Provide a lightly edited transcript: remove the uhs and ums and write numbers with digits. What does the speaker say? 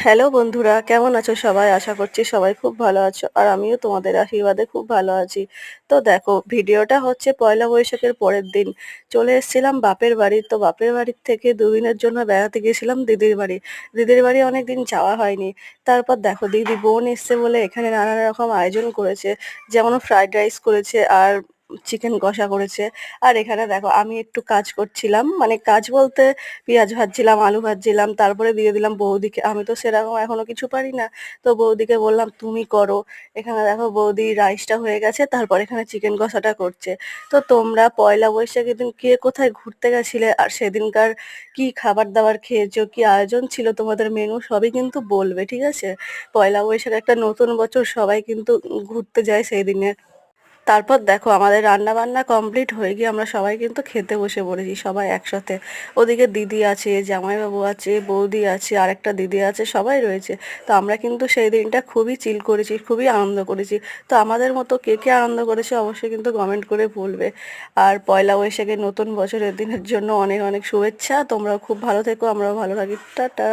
Hello বন্ধুরা, কেমন আছো সবাই? আশা করছি সবাই খুব ভালো আছো। আর আমিও তোমাদের আশীর্বাদে খুব ভালো আছি। তো দেখো, ভিডিওটা হচ্ছে পয়লা বৈশাখের পরের দিন। চলে এসেছিলাম বাপের বাড়ি। তো বাপের বাড়ির থেকে ২ দিনের জন্য বেড়াতে গিয়েছিলাম দিদির বাড়ি। দিদির বাড়ি অনেকদিন যাওয়া হয়নি। তারপর দেখো, দিদি বোন এসছে বলে এখানে নানান রকম আয়োজন করেছে। যেমন ফ্রাইড রাইস করেছে আর চিকেন কষা করেছে। আর এখানে দেখো, আমি একটু কাজ করছিলাম। মানে কাজ বলতে পেঁয়াজ ভাজছিলাম, আলু ভাজছিলাম, তারপরে দিয়ে দিলাম বৌদিকে। আমি তো সেরকম এখনো কিছু পারি না। তো বৌদিকে বললাম, "তুমি করো।" এখানে দেখো বৌদি রাইসটা হয়ে গেছে, তারপর এখানে চিকেন কষাটা করছে। তো তোমরা পয়লা বৈশাখের দিন কে কোথায় ঘুরতে গেছিলে? আর সেদিনকার কি খাবার-দাবার খেয়েছো? কি আয়োজন ছিল তোমাদের মেনু? সবই কিন্তু বলবে, ঠিক আছে? পয়লা বৈশাখ একটা নতুন বছর, সবাই কিন্তু ঘুরতে যায় সেই দিনে। তারপর দেখো, আমাদের রান্না-বান্না কমপ্লিট হয়ে গিয়ে আমরা সবাই কিন্তু খেতে বসে পড়েছি সবাই একসাথে। ওদিকে দিদি আছে, জামাইবাবু আছে, বৌদি আছে, আরেকটা দিদি আছে, সবাই রয়েছে। তো আমরা কিন্তু সেই দিনটা খুবই চিল করেছি, খুবই আনন্দ করেছি। তো আমাদের মতো কে, কে আনন্দ করেছে অবশ্যই কিন্তু কমেন্ট করে বলবে। আর পয়লা বৈশাখের নতুন বছরের দিনের জন্য অনেক, অনেক শুভেচ্ছা। তোমরাও খুব ভালো থেকো, আমরাও ভালো থাকি। টাটা।